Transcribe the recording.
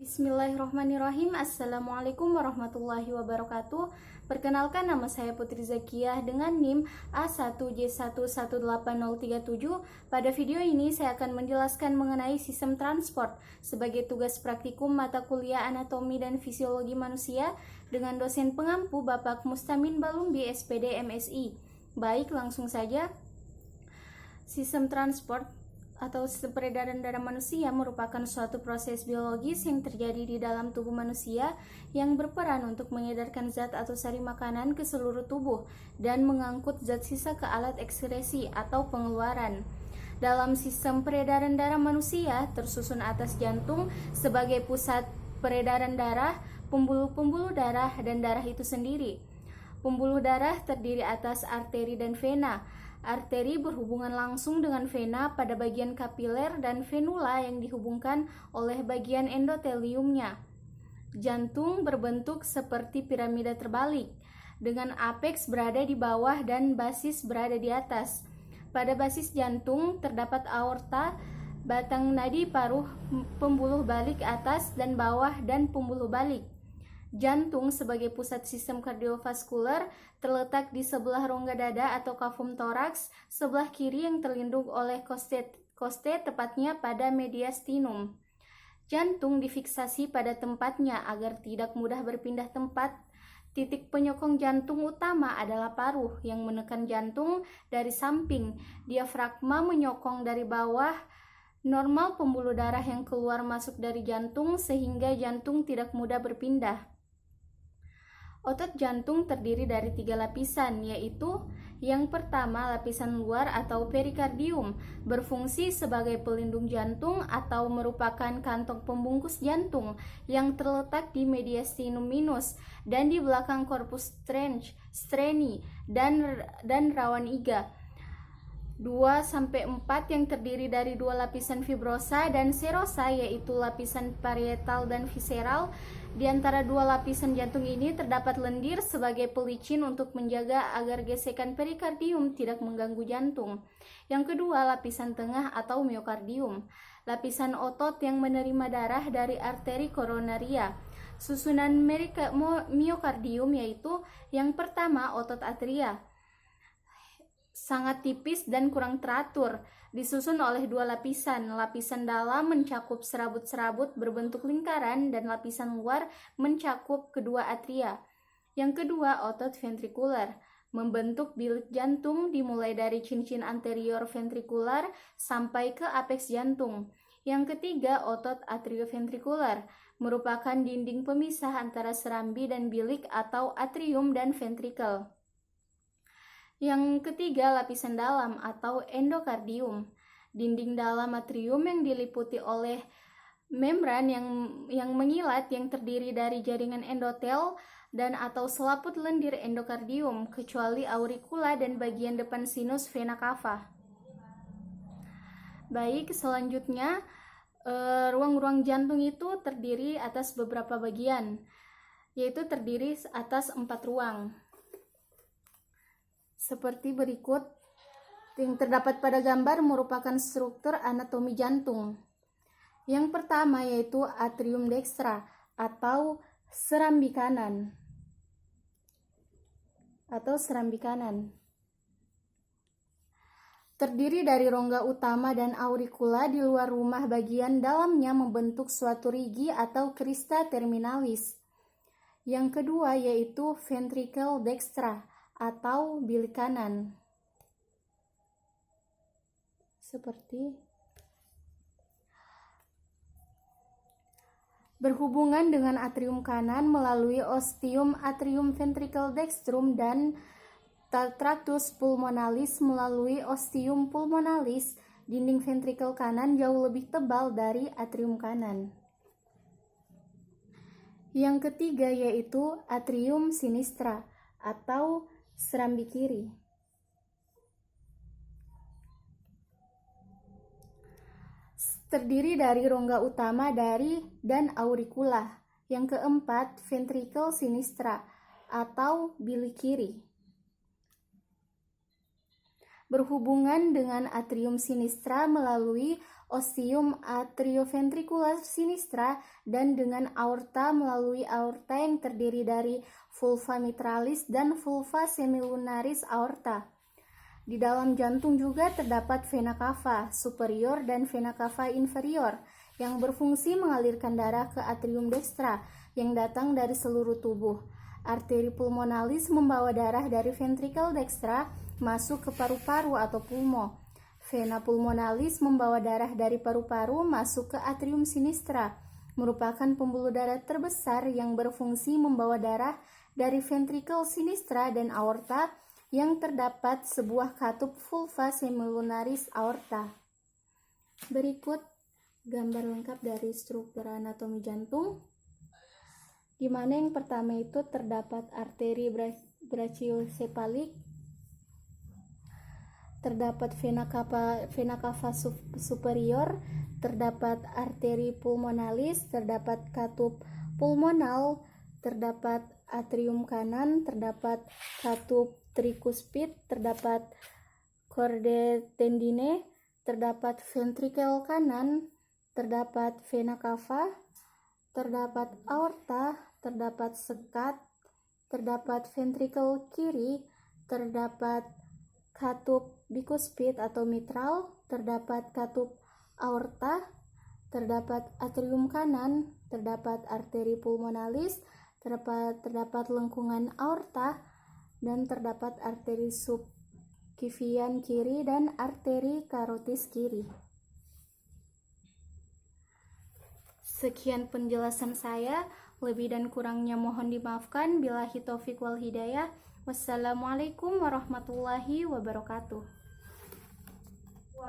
Bismillahirrahmanirrahim. Assalamualaikum warahmatullahi wabarakatuh. Perkenalkan, nama saya Putri Zakiyah dengan NIM A1J118037. Pada video ini saya akan menjelaskan mengenai sistem transport sebagai tugas praktikum mata kuliah anatomi dan fisiologi manusia dengan dosen pengampu Bapak Mustamin Balumbi SPD MSI. Baik, langsung saja. Sistem transport atau sistem peredaran darah manusia merupakan suatu proses biologis yang terjadi di dalam tubuh manusia yang berperan untuk mengedarkan zat atau sari makanan ke seluruh tubuh dan mengangkut zat sisa ke alat ekskresi atau pengeluaran. Dalam sistem peredaran darah manusia tersusun atas jantung sebagai pusat peredaran darah, pembuluh-pembuluh darah, dan darah itu sendiri. Pembuluh darah terdiri atas arteri dan vena. Arteri berhubungan langsung dengan vena pada bagian kapiler dan venula yang dihubungkan oleh bagian endoteliumnya. Jantung berbentuk seperti piramida terbalik, dengan apeks berada di bawah dan basis berada di atas. Pada basis jantung terdapat aorta, batang nadi paruh, pembuluh balik atas dan bawah, dan pembuluh balik. Jantung sebagai pusat sistem kardiovaskular terletak di sebelah rongga dada atau kafum toraks sebelah kiri yang terlindung oleh koste tepatnya pada mediastinum. Jantung difiksasi pada tempatnya agar tidak mudah berpindah tempat. Titik penyokong jantung utama adalah paruh yang menekan jantung dari samping. Diafragma menyokong dari bawah. Normal pembuluh darah yang keluar masuk dari jantung sehingga jantung tidak mudah berpindah. Otot jantung terdiri dari 3 lapisan, yaitu yang pertama lapisan luar atau perikardium, berfungsi sebagai pelindung jantung atau merupakan kantong pembungkus jantung yang terletak di mediastinum minus dan di belakang corpus streni dan rawan iga. 2-4 yang terdiri dari 2 lapisan fibrosa dan serosa, yaitu lapisan parietal dan visceral. Di antara 2 lapisan jantung ini terdapat lendir sebagai pelicin untuk menjaga agar gesekan perikardium tidak mengganggu jantung. Yang kedua, lapisan tengah atau miokardium, lapisan otot yang menerima darah dari arteri koronaria. Susunan miokardium yaitu yang pertama otot atria, sangat tipis dan kurang teratur, disusun oleh 2 lapisan. Lapisan dalam mencakup serabut-serabut berbentuk lingkaran dan lapisan luar mencakup kedua atria. Yang kedua, otot ventrikular, membentuk bilik jantung dimulai dari cincin anterior ventrikular sampai ke apeks jantung. Yang ketiga, otot atrioventrikular, merupakan dinding pemisah antara serambi dan bilik atau atrium dan ventrikel. Yang ketiga, lapisan dalam atau endokardium, dinding dalam atrium yang diliputi oleh membran yang mengilat yang terdiri dari jaringan endotel dan atau selaput lendir endokardium, kecuali auricula dan bagian depan sinus vena cava. Baik, selanjutnya ruang-ruang jantung itu terdiri atas beberapa bagian, yaitu terdiri atas 4 ruang. Seperti berikut, yang terdapat pada gambar merupakan struktur anatomi jantung. Yang pertama yaitu atrium dextra atau serambi kanan. Terdiri dari rongga utama dan auricula di luar rumah, bagian dalamnya membentuk suatu rigi atau crista terminalis. Yang kedua yaitu ventricle dextra atau bilik kanan, seperti berhubungan dengan atrium kanan melalui ostium atrium ventricle dextrum dan tractus pulmonalis melalui ostium pulmonalis. Dinding ventrikel kanan jauh lebih tebal dari atrium kanan. Yang ketiga yaitu atrium sinistra atau serambi kiri. Terdiri dari rongga utama dan auricula. Yang keempat, ventricle sinistra atau bilik kiri, berhubungan dengan atrium sinistra melalui ostium atrioventricular sinistra, dan dengan aorta melalui aorta yang terdiri dari vulva mitralis dan vulva semilunaris aorta. Di dalam jantung juga terdapat vena cava superior dan vena cava inferior yang berfungsi mengalirkan darah ke atrium dextra yang datang dari seluruh tubuh. Arteri pulmonalis membawa darah dari ventricle dextra masuk ke paru-paru atau pulmo. Vena pulmonalis membawa darah dari paru-paru masuk ke atrium sinistra, merupakan pembuluh darah terbesar yang berfungsi membawa darah dari ventricle sinistra dan aorta yang terdapat sebuah katup vulva semilunaris aorta. Berikut gambar lengkap dari struktur anatomi jantung, di mana yang pertama itu terdapat arteri brachiosepalik, terdapat vena cava superior, terdapat arteri pulmonalis, terdapat katup pulmonal, terdapat atrium kanan, terdapat katup tricuspid, terdapat corde tendine, terdapat ventrikel kanan, terdapat vena cava, terdapat aorta, terdapat sekat, terdapat ventrikel kiri, terdapat katup bicuspid atau mitral, terdapat katup aorta, terdapat atrium kanan, terdapat arteri pulmonalis, terdapat lengkungan aorta, dan terdapat arteri subclavian kiri dan arteri karotis kiri. Sekian penjelasan saya, lebih dan kurangnya mohon dimaafkan. Billahi taufiq wal hidayah. Wassalamualaikum warahmatullahi wabarakatuh.